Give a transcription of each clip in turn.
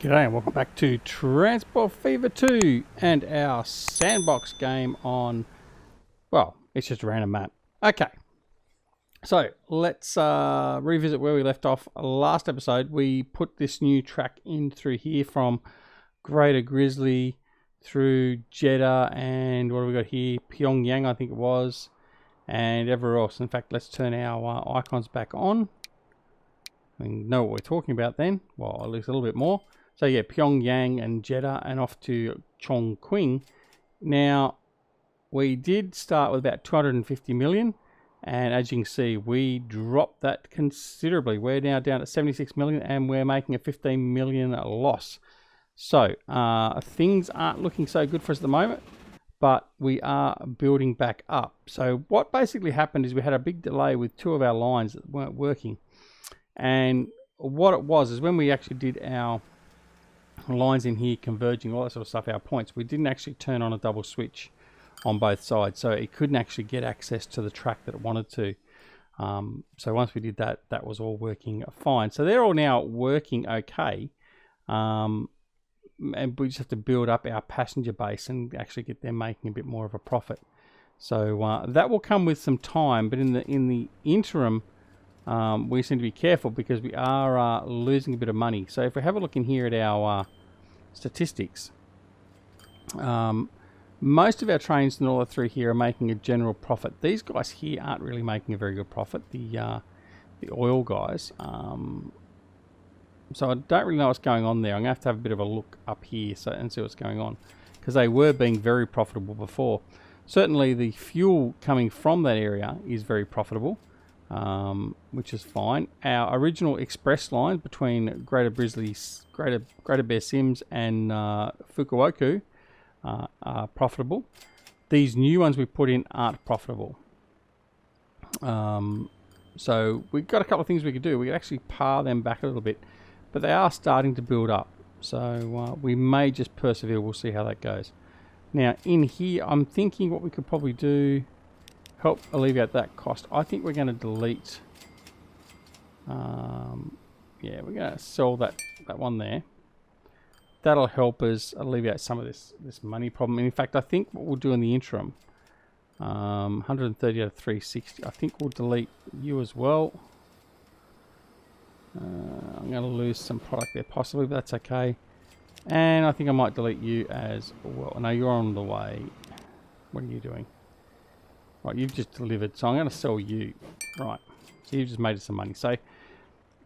G'day and welcome back to Transport Fever 2 and our Sandbox game on, well, it's just a random map. Okay, so let's revisit where we left off last episode. We put this new track in through here from Greater Grizzly through Jeddah and what have we got here? Pyongyang, I think it was, and everywhere else. In fact, let's turn our icons back on. We know what we're talking about then, well, at least a little bit more. So yeah, Pyongyang and Jeddah and off to Chongqing. Now, we did start with about 250 million. And as you can see, we dropped that considerably. We're now down at 76 million and we're making a 15 million loss. So things aren't looking so good for us at the moment, but we are building back up. So what basically happened is we had a big delay with two of our lines that weren't working. And what it was is when we actually did our lines in here converging, all that sort of stuff, our points, we didn't actually turn on a double switch on both sides, so it couldn't actually get access to the track that it wanted to. So once we did that, that was all working fine. So they're all now working okay, and we just have to build up our passenger base and actually get them making a bit more of a profit. So that will come with some time, but in the interim, we seem to be careful because we are losing a bit of money. So if we have a look in here at our statistics, most of our trains and all the through here are making a general profit. These guys here aren't really making a very good profit, the oil guys. So I don't really know what's going on there. I'm going to have a bit of a look up here and see what's going on, because they were being very profitable before. Certainly the fuel coming from that area is very profitable. Which is fine. Our original express line between Greater Bear Sims and Fukuoka are profitable. These new ones we put in aren't profitable. So we've got a couple of things we could do. We could actually par them back a little bit, but they are starting to build up. So we may just persevere. We'll see how that goes. Now in here, I'm thinking what we could probably do, help alleviate that cost. I think we're going to delete, yeah, we're going to sell that one there. That'll help us alleviate some of this money problem. And in fact, I think what we'll do in the interim, 130 out of 360, I think we'll delete you as well. I'm going to lose some product there possibly, but that's okay. And I think I might delete you as well. No, you're on the way. What are you doing? Right, you've just delivered, so I'm going to sell you. Right, so you've just made us some money. So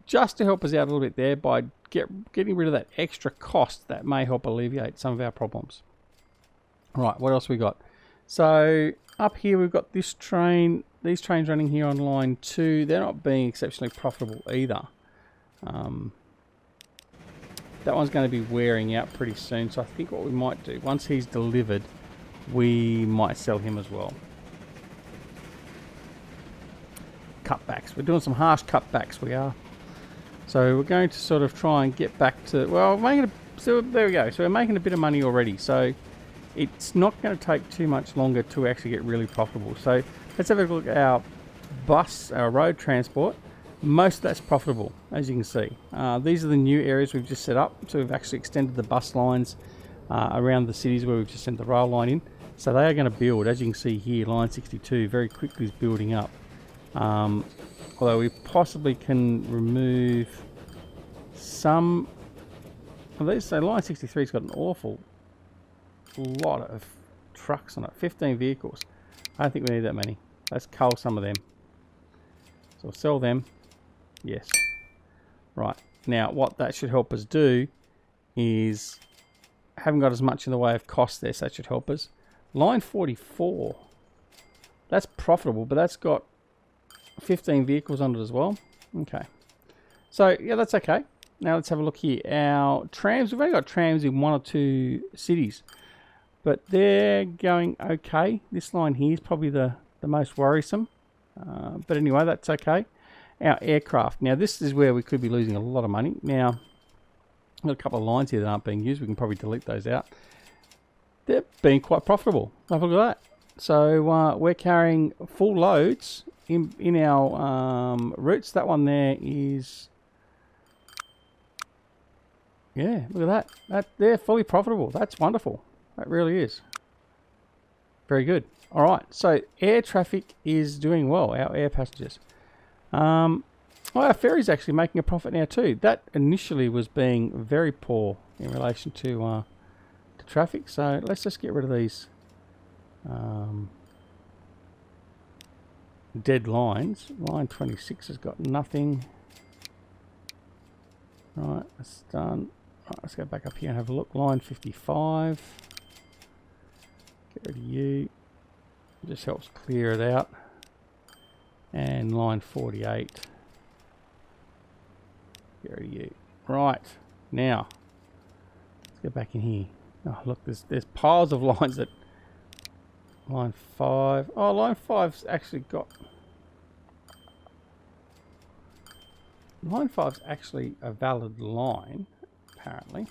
just to help us out a little bit there by getting rid of that extra cost, that may help alleviate some of our problems. Right, what else we got? So up here we've got this train, these trains running here on line 2. They're not being exceptionally profitable either. That one's going to be wearing out pretty soon, so I think what we might do, once he's delivered, we might sell him as well. Cutbacks. We're doing some harsh cutbacks, we are. So we're going to sort of try and get back to, well, so there we go. So we're making a bit of money already. So it's not going to take too much longer to actually get really profitable. So let's have a look at our bus, our road transport. Most of that's profitable, as you can see. These are the new areas we've just set up. So we've actually extended the bus lines around the cities where we've just sent the rail line in. So they are going to build, as you can see here, line 62 very quickly is building up. Although we possibly can remove some of these. So line 63's got an awful lot of trucks on it, 15 vehicles. I don't think we need that many. Let's cull some of them. So we'll sell them. Yes. Right. Now what that should help us do is, haven't got as much in the way of cost there, so that should help us. Line 44. That's profitable, but that's got 15 vehicles on it as well. Okay. So, yeah, that's okay. Now let's have a look here. Our trams, we've only got trams in 1 or 2 cities, but they're going okay. This line here is probably the most worrisome. But anyway, that's okay. Our aircraft. Now, this is where we could be losing a lot of money. Now, I've got a couple of lines here that aren't being used. We can probably delete those out. They're being quite profitable. Have a look at that. So, we're carrying full loads in our routes. That one there is Yeah, look at that. They're fully profitable. That's wonderful. That really is. Very good. All right, so air traffic is doing well, our air passengers. Well, our ferry's actually making a profit now too. That initially was being very poor in relation to traffic. So let's just get rid of these dead lines. Line 26 has got nothing. Right, that's done. Right, let's go back up here and have a look. Line 55. Get rid of you. It just helps clear it out. And line 48. Get rid of you. Right, now let's go back in here. Oh look, there's piles of lines that line 5. Oh, line 5's actually got line 5's actually a valid line, apparently.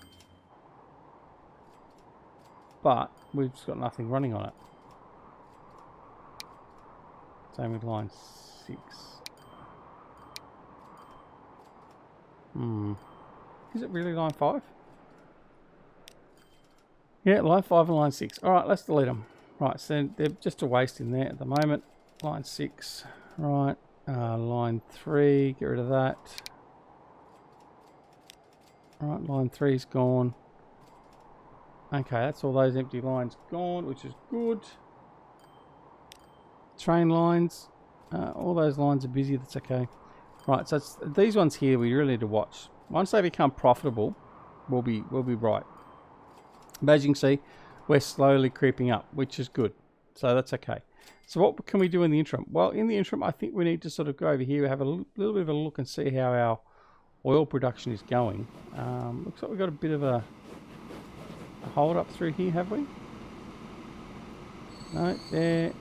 But we've just got nothing running on it. Same with line 6. Is it really line 5? Yeah, line 5 and line 6. Alright, let's delete them. Right, so they're just a waste in there at the moment. Line 6. Right. Line 3. Get rid of that. Alright, line 3's gone. Okay, that's all those empty lines gone, which is good. Train lines. All those lines are busy. That's okay. Right, so it's these ones here we really need to watch. Once they become profitable, we'll be right. But as you can see, we're slowly creeping up, which is good. So that's okay. So what can we do in the interim? Well, in the interim, I think we need to sort of go over here, have a little bit of a look and see how our oil production is going. Looks like we've got a bit of a hold up through here, have we? No, there.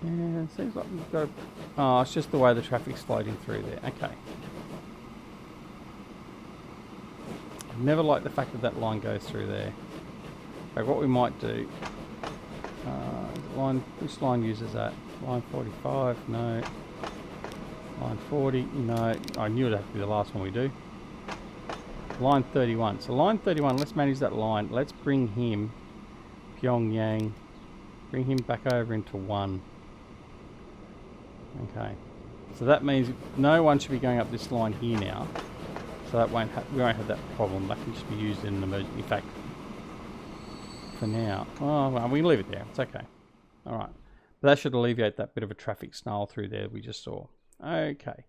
Yeah, it seems like we've got oh, it's just the way the traffic's floating through there. Okay. I've never liked the fact that that line goes through there. Okay, what we might do, which line uses that? Line 45, no. Line 40, no. I knew it'd have to be the last one we do. Line 31. So line 31, let's manage that line. Let's bring him, Pyongyang, bring him back over into 1. Okay. So that means no one should be going up this line here now. So that we won't have that problem. That can just be used in an emergency. In fact, for now, oh, well, we can leave it there. It's okay. All right. But that should alleviate that bit of a traffic snarl through there we just saw. Okay.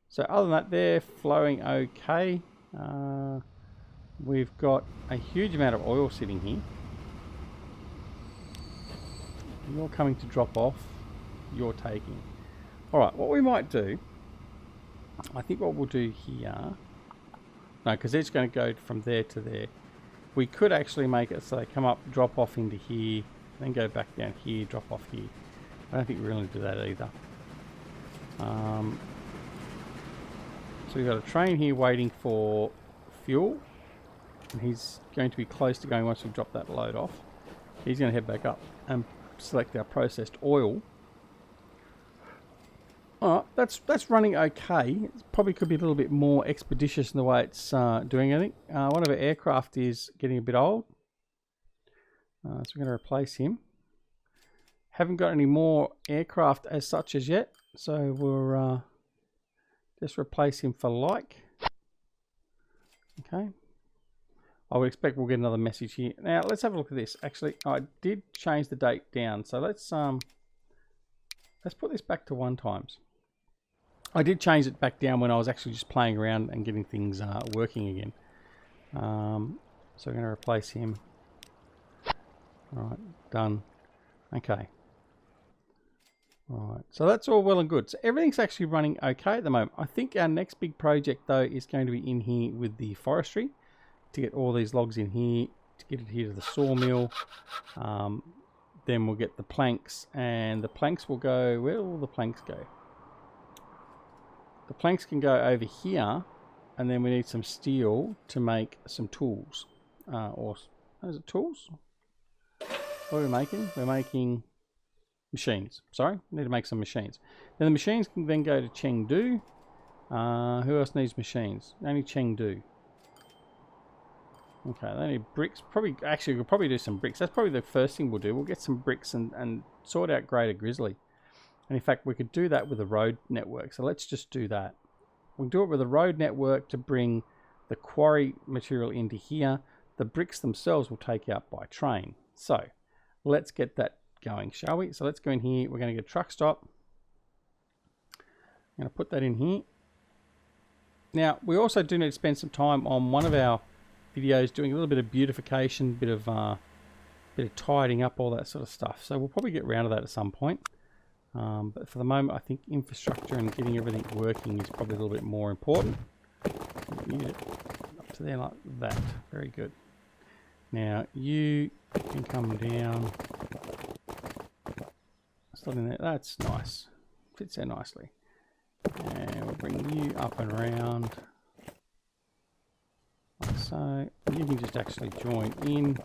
So other than that, they're flowing okay. We've got a huge amount of oil sitting here. You're coming to drop off. You're taking. All right. What we might do, I think what we'll do here. No, because it's going to go from there to there. We could actually make it so they come up, drop off into here, then go back down here, drop off here. I don't think we really do that either. So we've got a train here waiting for fuel. And he's going to be close to going once we drop that load off. He's going to head back up and select our processed oil. Alright, that's running okay. It probably could be a little bit more expeditious in the way it's doing anything. One of our aircraft is getting a bit old. So we're going to replace him. Haven't got any more aircraft as such as yet. So we'll just replace him for like. Okay. I would expect we'll get another message here. Now let's have a look at this. Actually, I did change the date down. So let's put this back to 1 times. I did change it back down when I was actually just playing around and getting things working again. So we're going to replace him. All right, done. Okay. All right, so that's all well and good. So everything's actually running okay at the moment. I think our next big project though is going to be in here with the forestry to get all these logs in here, to get it here to the sawmill. Then we'll get the planks, and the planks will go, where will the planks go? The planks can go over here, and then we need some steel to make some tools. Is it tools? What are we making? We're making machines. Sorry, we need to make some machines. Then the machines can then go to Chengdu. Who else needs machines? Only Chengdu. Okay, they need bricks. Actually, we'll probably do some bricks. That's probably the first thing we'll do. We'll get some bricks and sort out Greater Grizzly. And in fact, we could do that with a road network. So let's just do that. We'll do it with a road network to bring the quarry material into here. The bricks themselves will take out by train. So let's get that going, shall we? So let's go in here. We're going to get a truck stop. I'm going to put that in here. Now, we also do need to spend some time on one of our videos doing a little bit of beautification, bit of tidying up, all that sort of stuff. So we'll probably get around to that at some point. But for the moment, I think infrastructure and getting everything working is probably a little bit more important. Get it up to there like that. Very good. Now you can come down. Slot in there. That's nice. Fits there nicely. And we'll bring you up and around. Like so. You can just actually join in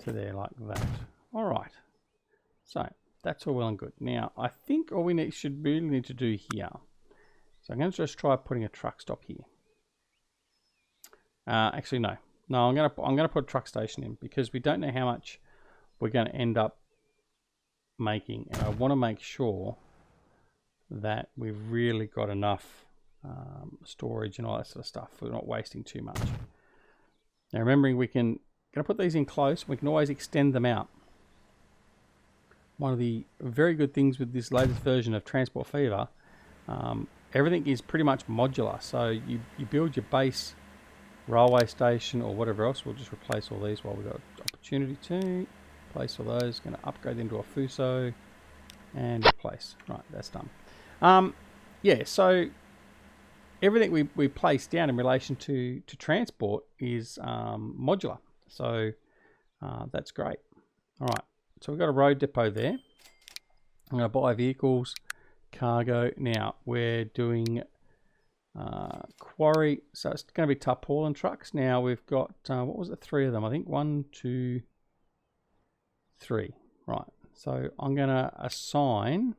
to there like that. Alright. So that's all well and good. Now I think all we should really need to do here. So I'm going to just try putting a truck stop here. Actually no. No, I'm going to put a truck station in because we don't know how much we're going to end up making, and I want to make sure that we've really got enough storage and all that sort of stuff. We're not wasting too much. Now remembering going to put these in close. We can always extend them out. One of the very good things with this latest version of Transport Fever, everything is pretty much modular. So you build your base railway station or whatever else. We'll just replace all these while we've got opportunity to. Place all those. Going to upgrade them to a Fuso and replace. Right, that's done. Yeah, so everything we place down in relation to transport is modular. So that's great. All right, so we've got a road depot there. I'm going to buy vehicles, cargo. Now we're doing quarry, so it's going to be tarpaulin trucks. Now we've got what was it, 3 of them, I think. 1, 2, 3. Right, so I'm going to assign,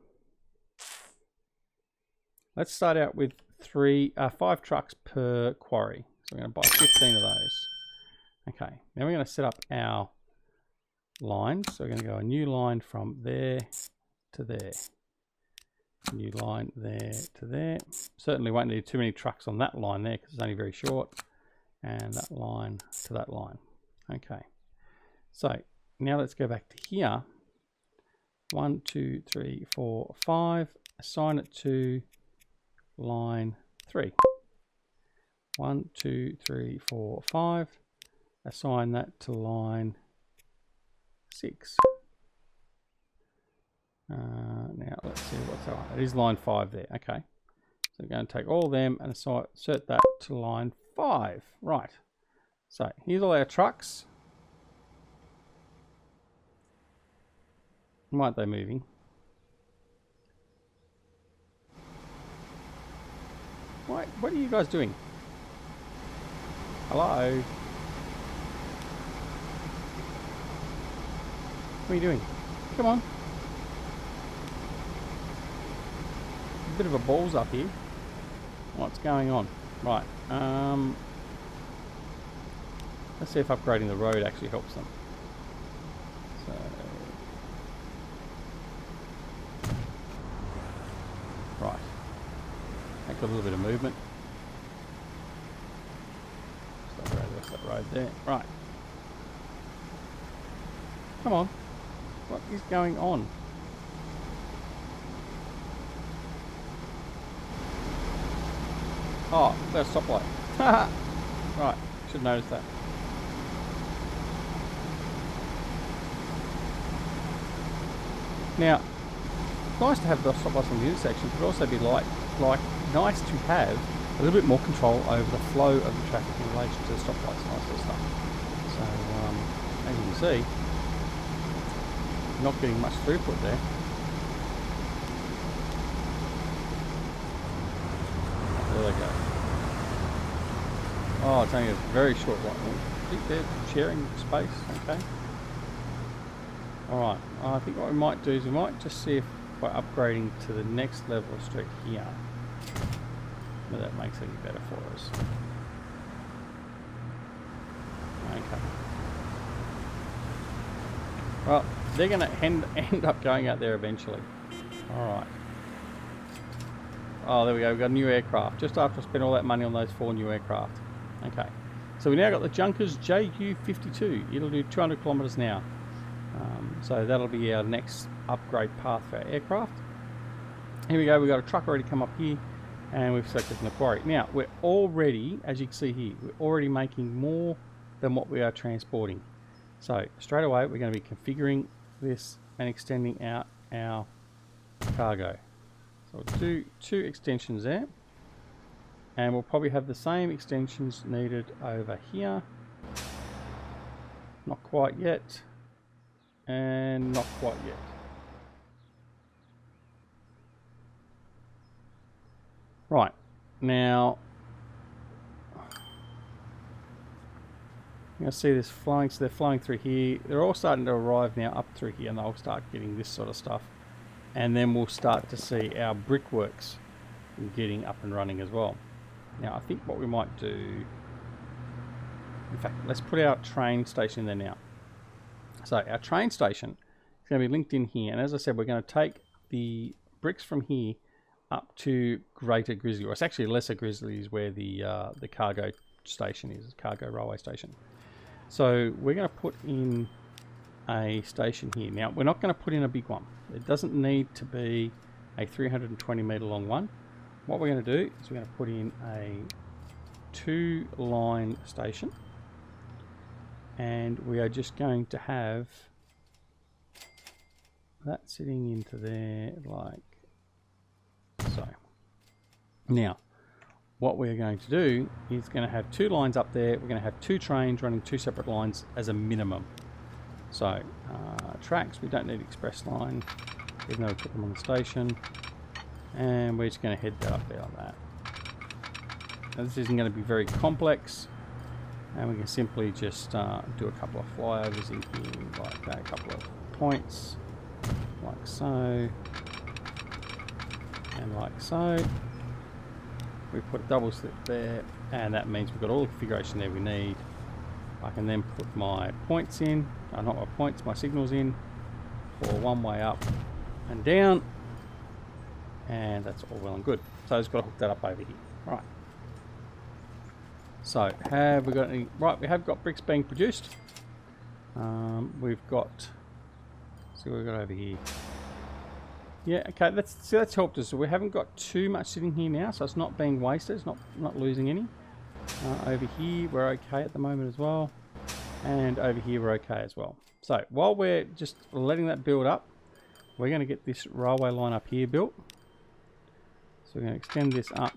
let's start out with 5 trucks per quarry. So we're going to buy 15 of those. Okay, now we're going to set up our lines. So we're going to go a new line from there to there. New line there to there. Certainly won't need too many trucks on that line there because it's only very short. And that line to that line. Okay. So now let's go back to here. 1, 2, 3, 4, 5. Assign it to line 3. 1, 2, 3, 4, 5. Assign that to line 6. Now let's see what's on. It is line 5 there. Okay. So we're going to take all of them and insert that to line 5. Right. So here's all our trucks. Why aren't they moving? What are you guys doing? Hello? What are you doing? Come on. A bit of a balls up here. What's going on? Right. Let's see if upgrading the road actually helps them. So right. That got a little bit of movement. That's that road there. Right. Come on. What is going on? Oh, there's a stoplight. Right, should notice that. Now, it's nice to have the stoplights on the intersections, but also be like nice to have a little bit more control over the flow of the traffic in relation to the stoplights and all that sort of stuff. So, as you can see, not getting much throughput there. There they go. Oh, it's only a very short one. I think they're sharing space. Okay. Alright, I think what we might do is we might just see if by upgrading to the next level of street here, whether that makes it any better for us. Okay. Well, they're going to end up going out there eventually. Alright. Oh, there we go. We've got a new aircraft. Just after I spent all that money on those 4 new aircraft. Okay. So we now got the Junkers JU-52. It'll do 200 kilometres an hour. So that'll be our next upgrade path for our aircraft. Here we go. We've got a truck already come up here. And we've selected the quarry. Now, we're already, as you can see here, we're already making more than what we are transporting. So, straight away, we're going to be configuring this and extending out our cargo. So, we'll do 2 extensions there. And we'll probably have the same extensions needed over here. Not quite yet. And not quite yet. Right, now, you'll see this flowing, so they're flowing through here. They're all starting to arrive now up through here, and they'll start getting this sort of stuff. And then we'll start to see our brickworks getting up and running as well. Now, I think what we might do, in fact, let's put our train station there now. So our train station is going to be linked in here, and as I said, we're going to take the bricks from here up to Greater Grizzly, or it's actually Lesser Grizzly is where the cargo station is, cargo railway station. So we're going to put in a station here. Now we're not going to put in a big one. It doesn't need to be a 320 metre long one. What we're going to do is we're going to put in a 2-line station, and we are just going to have that sitting into there like so. Now, what we're going to do is going to have 2 lines up there. We're going to have 2 trains running 2 separate lines as a minimum. So, tracks, we don't need express line, even though we put them on the station. And we're just going to head that up there like that. Now, this isn't going to be very complex. And we can simply just do a couple of flyovers in here, like that, a couple of points, like so. And like so, we put a double slip there, and that means we've got all the configuration there we need. I can then put my points in, not my points, my signals in, for one way up and down, and that's all well and good. So I've just got to hook that up over here. Right. So have we got any? Right, we have got bricks being produced. We've got. See what we've got over here. Yeah, okay, that's helped us. So we haven't got too much sitting here now, so it's not being wasted, it's not losing any. Over here, we're okay at the moment as well. And over here, we're okay as well. So while we're just letting that build up, we're going to get this railway line up here built. So we're going to extend this up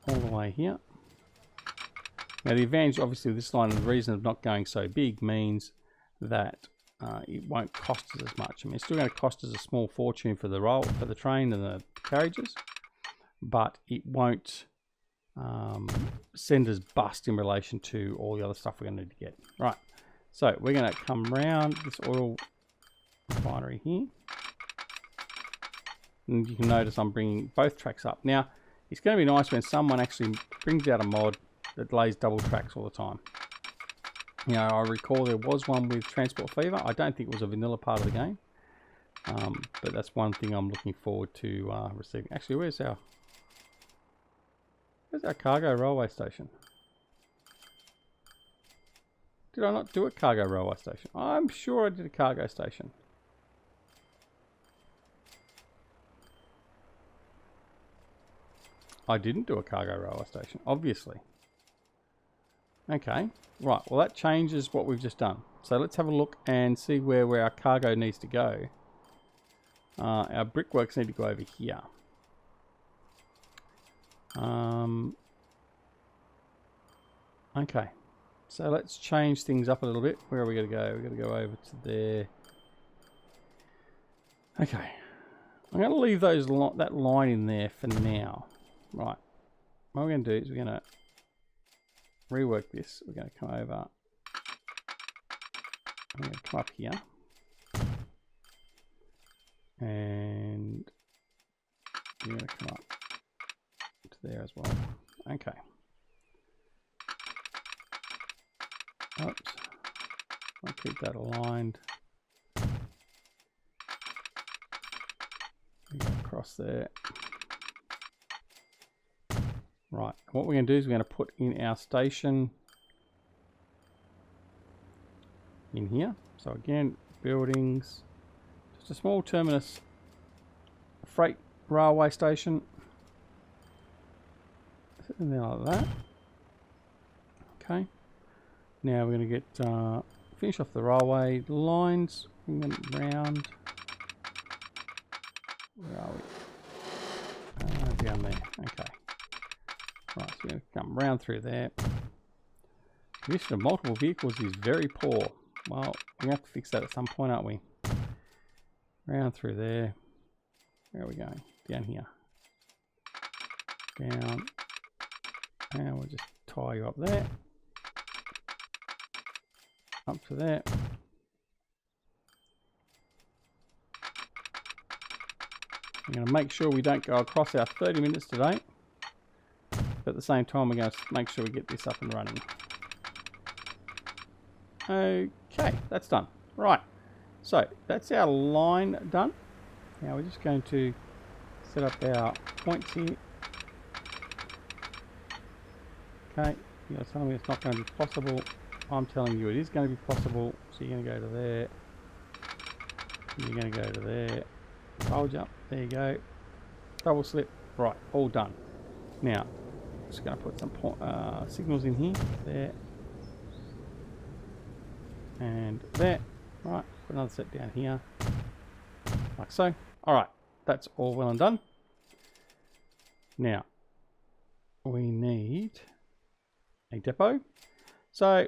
all the way here. Now the advantage, obviously, of this line, and the reason of not going so big means that it won't cost us as much. I mean, it's still going to cost us a small fortune for the train and the carriages, but it won't send us bust in relation to all the other stuff we're going to need to get. Right, so we're going to come round this oil refinery here, and you can notice I'm bringing both tracks up. Now, it's going to be nice when someone actually brings out a mod that lays double tracks all the time. You know, I recall there was one with Transport Fever. I don't think it was a vanilla part of the game. But that's one thing I'm looking forward to receiving. Actually, where's our cargo railway station? Did I not do a cargo railway station? I'm sure I did a cargo station. I didn't do a cargo railway station, obviously. Okay, right, well that changes what we've just done. So let's have a look and see where our cargo needs to go. Our brickworks need to go over here. Okay, so let's change things up a little bit. Where are we going to go? We're going to go over to there. Okay, I'm going to leave that line in there for now. Right, what we're going to do is we're going to rework this. We're going to come over. I'm going to come up here. And you're going to come up to there as well. Okay. Oops. I'll keep that aligned. Go across there. Right, what we're going to do is we're going to put in our station in here. So again, buildings, just a small terminus freight railway station. Sit in there like that. Okay. Now we're going to get finish off the railway lines. Bring them round. Where are we? Down there. Okay. Right, so we're going to come round through there. The use of multiple vehicles is very poor. Well, we have to fix that at some point, aren't we? Round through there. Where are we going? Down here. Down. And we'll just tie you up there. Up to there. I'm going to make sure we don't go across our 30 minutes today. But at the same time, we're going to make sure we get this up and running. Okay, that's done. Right, so that's our line done. Now we're just going to set up our points here. Okay, you're telling me it's not going to be possible. I'm telling you it is going to be possible. So you're going to go to there. You're going to go to there. Fold jump. There you go. Double slip. Right, all done. Now, just going to put some signals in here. There. And there. Right, put another set down here. Like so. Alright, that's all well and done. Now, we need a depot. So,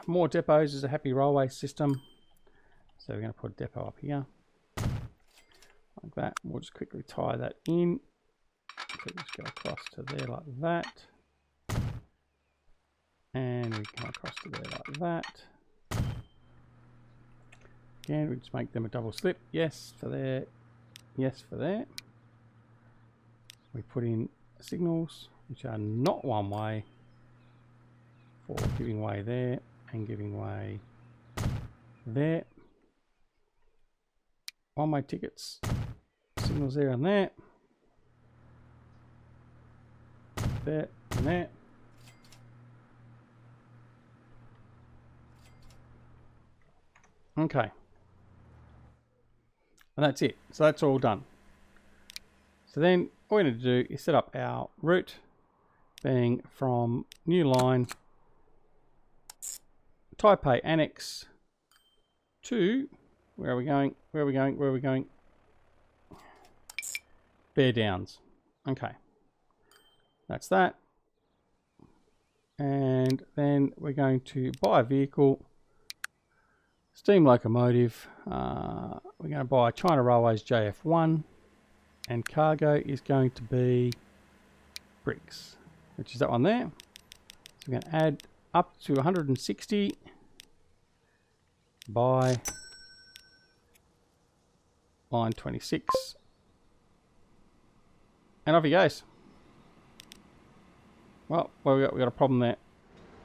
more depots is a happy railway system. So we're going to put a depot up here. Like that. We'll just quickly tie that in. So just go across to there like that. And we come across to there like that. Again, we just make them a double slip. Yes for there. Yes for there. We put in signals, which are not one way, for giving way there and giving way there. One way tickets. Signals there and there. There and there. Okay. And that's it. So that's all done. So then all we need to do is set up our route, being from new line, Taipei Annex to, where are we going? Where are we going? Where are we going? Bear Downs. Okay. That's that. And then we're going to buy a vehicle, steam locomotive. We're going to buy China Railways JF1, and cargo is going to be bricks, which is that one there. So we're going to add up to 160. Buy line 26, and off he goes. Well, we got a problem there.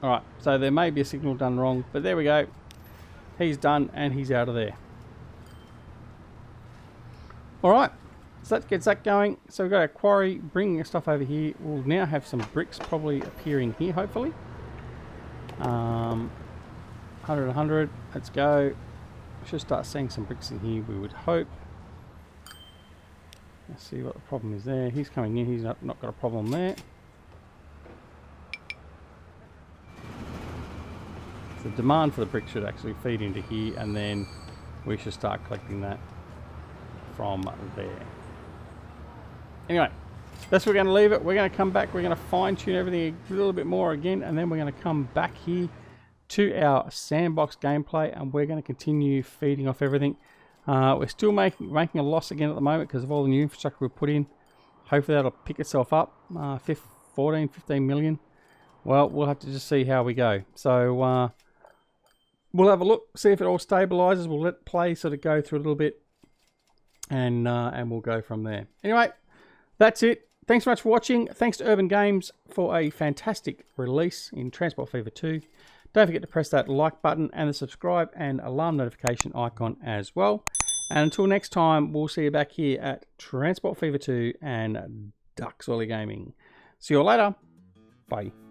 All right, so there may be a signal done wrong, but there we go. He's done and he's out of there. All right, so that gets that going. So we've got our quarry, bringing our stuff over here. We'll now have some bricks probably appearing here, hopefully. 100, 100, let's go. Should start seeing some bricks in here, we would hope. Let's see what the problem is there. He's coming in, he's not got a problem there. The demand for the brick should actually feed into here, and then we should start collecting that from there. Anyway, that's where we're going to leave it. We're going to come back, we're going to fine tune everything a little bit more again, and then we're going to come back here to our Sandbox gameplay, and we're going to continue feeding off everything. We're still making a loss again at the moment because of all the new infrastructure we've put in. Hopefully that'll pick itself up. 14, 15 million. Well, we'll have to just see how we go. So we'll have a look, see if it all stabilizes. We'll let play sort of go through a little bit, and we'll go from there. Anyway, that's it. thanks so much for watching. Thanks to Urban Games for a fantastic release in Transport Fever 2. Don't forget to press that like button and the subscribe and alarm notification icon as well. And until next time, we'll see you back here at Transport Fever 2 and Ducks Ollie Gaming. See you all later. Bye.